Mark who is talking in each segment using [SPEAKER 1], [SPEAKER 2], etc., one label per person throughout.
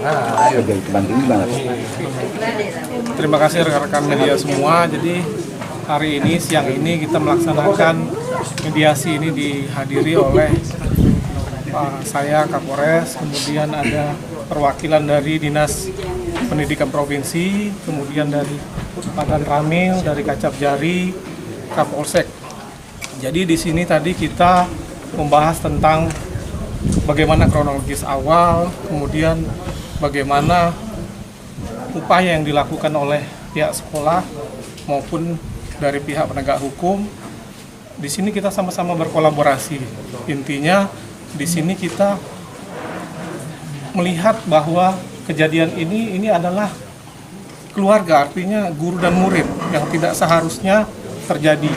[SPEAKER 1] Tapi jadi banding gimana?
[SPEAKER 2] Terima kasih rekan-rekan media semua. Jadi hari ini, siang ini kita melaksanakan mediasi ini dihadiri oleh saya Kapolres, kemudian ada perwakilan dari Dinas Pendidikan Provinsi, kemudian dari Badan Ramil, dari Kacap Jari, Kapolsek. Jadi di sini tadi kita membahas tentang bagaimana kronologis awal, kemudian bagaimana upaya yang dilakukan oleh pihak sekolah maupun dari pihak penegak hukum. Di sini kita sama-sama berkolaborasi. Intinya di sini kita melihat bahwa kejadian ini adalah keluarga, artinya guru dan murid yang tidak seharusnya terjadi.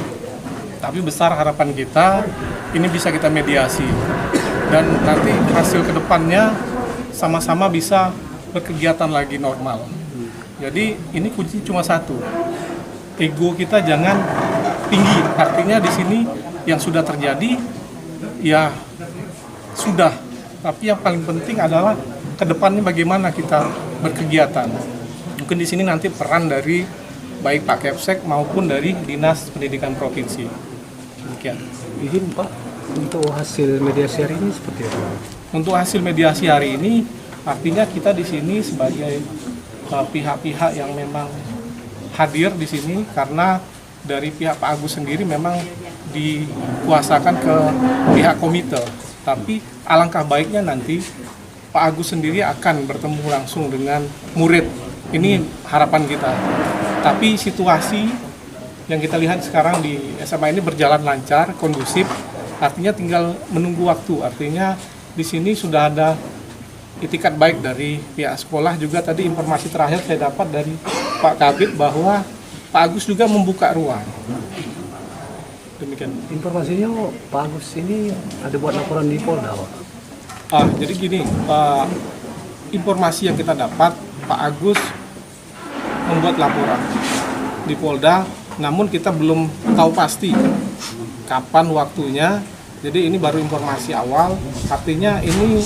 [SPEAKER 2] Tapi besar harapan kita ini bisa kita mediasi dan nanti hasil kedepannya sama-sama bisa berkegiatan lagi normal. Jadi ini kunci cuma satu, ego kita jangan tinggi. Artinya di sini yang sudah terjadi ya sudah, tapi yang paling penting adalah kedepannya bagaimana kita berkegiatan. Mungkin di sini nanti peran dari baik Pak Kepsek maupun dari Dinas Pendidikan Provinsi. Demikian.
[SPEAKER 3] Izin Pak, untuk hasil mediasi hari ini seperti apa?
[SPEAKER 2] Untuk hasil mediasi hari ini, artinya kita di sini sebagai pihak-pihak yang memang hadir di sini karena dari pihak Pak Agus sendiri memang dikuasakan ke pihak komite. Tapi alangkah baiknya nanti Pak Agus sendiri akan bertemu langsung dengan murid. Ini harapan kita. Tapi situasi yang kita lihat sekarang di SMA ini berjalan lancar, kondusif. Artinya tinggal menunggu waktu. Artinya di sini sudah ada itikat baik dari pihak sekolah. Juga tadi informasi terakhir saya dapat dari Pak Kabid bahwa Pak Agus juga membuka ruang. Demikian.
[SPEAKER 3] Informasinya Pak Agus ini ada buat laporan di Polda, Pak?
[SPEAKER 2] Jadi gini, informasi yang kita dapat, Pak Agus membuat laporan di Polda, namun kita belum tahu pasti kapan waktunya. Jadi ini baru informasi awal, artinya ini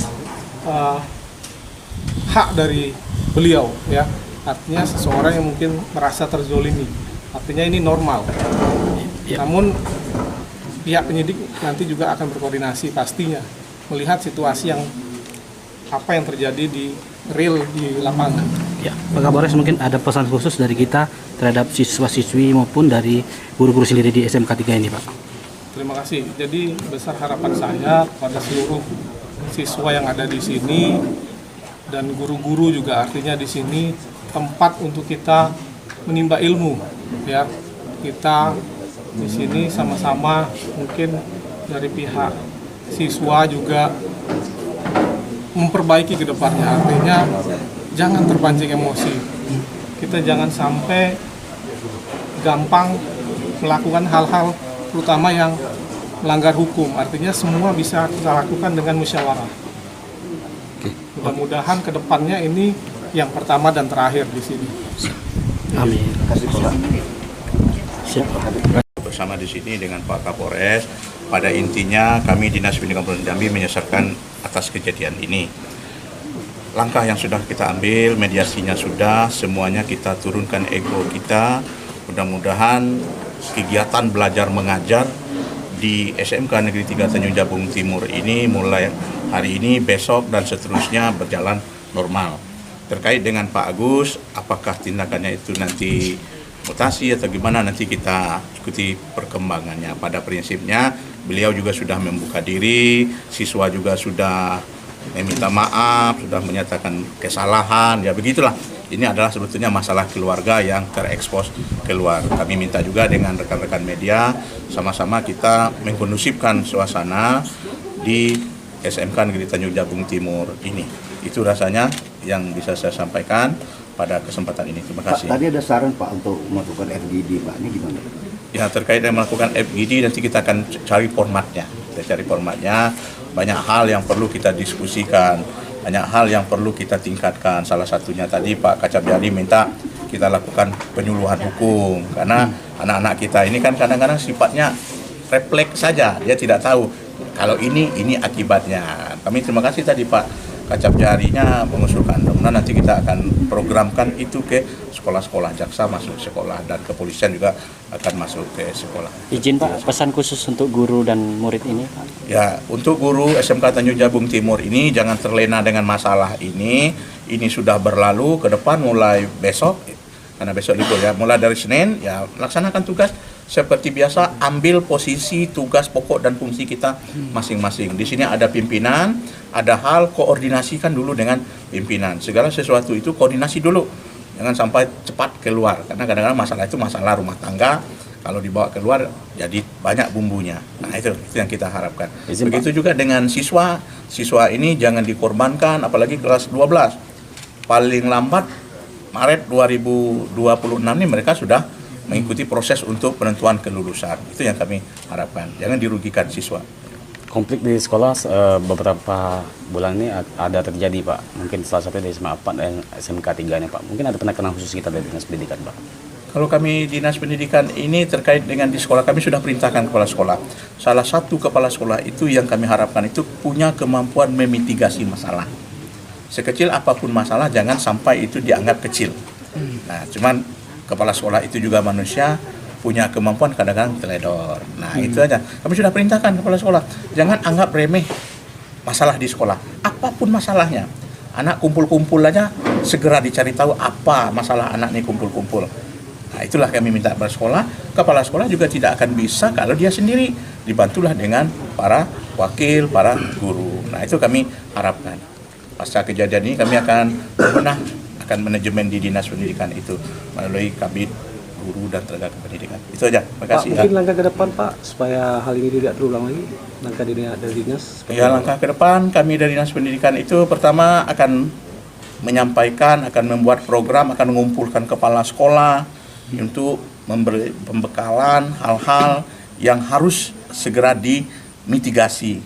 [SPEAKER 2] hak dari beliau, ya. Artinya seseorang yang mungkin merasa terzolimi, artinya ini normal. Namun pihak penyidik nanti juga akan berkoordinasi pastinya melihat situasi yang apa yang terjadi di real di lapangan.
[SPEAKER 4] Ya, Pak Kapolres, mungkin ada pesan khusus dari kita terhadap siswa-siswi maupun dari guru-guru sendiri di SMK 3 ini, Pak.
[SPEAKER 2] Terima kasih. Jadi besar harapan saya pada seluruh siswa yang ada di sini dan guru-guru juga, artinya di sini tempat untuk kita menimba ilmu, ya. Kita di sini sama-sama mungkin dari pihak siswa juga memperbaiki ke depannya, artinya jangan terpancing emosi. Kita jangan sampai gampang melakukan hal-hal terutama yang melanggar hukum, artinya semua bisa kita lakukan dengan musyawarah. Mudah-mudahan ke depannya ini yang pertama dan terakhir di sini.
[SPEAKER 4] Amin.
[SPEAKER 5] Bersama di sini dengan Pak Kapolres, pada intinya kami Dinas Pendidikan Provinsi Jambi menyesalkan atas kejadian ini. Langkah yang sudah kita ambil, mediasinya sudah, semuanya kita turunkan ego kita. Mudah-mudahan kegiatan belajar mengajar di SMK Negeri 3 Tanjung Jabung Timur ini mulai hari ini, besok, dan seterusnya berjalan normal. Terkait dengan Pak Agus, apakah tindakannya itu nanti mutasi atau gimana, nanti kita ikuti perkembangannya. Pada prinsipnya beliau juga sudah membuka diri, siswa juga sudah meminta maaf, sudah menyatakan kesalahan, ya begitulah. Ini adalah sebetulnya masalah keluarga yang terekspos keluar. Kami minta juga dengan rekan-rekan media sama-sama kita mengkondusifkan suasana di SMK Negeri Tanjung Jabung Timur ini. Itu rasanya yang bisa saya sampaikan pada kesempatan ini. Terima kasih.
[SPEAKER 1] Pak, tadi ada saran Pak untuk melakukan FGD, Pak, ini gimana?
[SPEAKER 5] Ya, terkait dengan melakukan FGD nanti kita akan cari formatnya. Kita cari formatnya, banyak hal yang perlu kita diskusikan, banyak hal yang perlu kita tingkatkan. Salah satunya tadi Pak Kacap Jari minta kita lakukan penyuluhan hukum, karena anak-anak kita ini kan kadang-kadang sifatnya refleks saja, dia tidak tahu kalau ini akibatnya. Kami terima kasih tadi Pak kacap jarinya mengusulkan. Kemudian nanti kita akan programkan itu ke sekolah-sekolah, jaksa masuk sekolah dan kepolisian juga akan masuk ke sekolah.
[SPEAKER 6] Izin Pak, pesan khusus untuk guru dan murid ini Pak.
[SPEAKER 5] Ya, untuk guru SMK Tanjung Jabung Timur ini jangan terlena dengan masalah ini. Ini sudah berlalu, ke depan mulai besok, karena besok libur ya, mulai dari Senin ya laksanakan tugas seperti biasa, ambil posisi tugas pokok dan fungsi kita masing-masing. Di sini ada pimpinan, ada hal koordinasikan dulu dengan pimpinan. Segala sesuatu itu koordinasi dulu. Jangan sampai cepat keluar, karena kadang-kadang masalah itu masalah rumah tangga. Kalau dibawa keluar jadi banyak bumbunya. Nah, itu yang kita harapkan. Begitu juga dengan siswa. Siswa ini jangan dikorbankan, apalagi kelas 12. Paling lambat Maret 2026 ini mereka sudah mengikuti proses untuk penentuan kelulusan. Itu yang kami harapkan. Jangan dirugikan siswa.
[SPEAKER 6] Konflik di sekolah beberapa bulan ini ada terjadi Pak. Mungkin salah satu dari SMA 4 dan SMK 3 nya Pak. Mungkin ada penekanan khusus kita dari Dinas Pendidikan Pak.
[SPEAKER 5] Kalau kami Dinas Pendidikan ini terkait dengan di sekolah, kami sudah perintahkan kepala sekolah. Salah satu kepala sekolah itu yang kami harapkan itu punya kemampuan memitigasi masalah. Sekecil apapun masalah, jangan sampai itu dianggap kecil. Nah, cuman kepala sekolah itu juga manusia, punya kemampuan kadang-kadang teledor. Nah, itu aja. Kami sudah perintahkan kepala sekolah, jangan anggap remeh masalah di sekolah. Apapun masalahnya, anak kumpul-kumpul aja, segera dicari tahu apa masalah anak ini kumpul-kumpul. Nah, itulah kami minta kepala sekolah. Kepala sekolah juga tidak akan bisa kalau dia sendiri. Dibantulah dengan para wakil, para guru. Nah, itu kami harapkan. Pasca kejadian ini kami akan bebenah manajemen di Dinas Pendidikan itu melalui Kabid Guru dan Tenaga Pendidikan. Itu aja. Terima kasih.
[SPEAKER 3] Pak, mungkin langkah ke depan Pak supaya hal ini tidak terulang lagi. Langkah dari dinas.
[SPEAKER 5] Ya, langkah ke depan kami dari Dinas Pendidikan itu pertama akan menyampaikan, akan membuat program, akan mengumpulkan kepala sekolah untuk memberi pembekalan hal-hal yang harus segera dimitigasi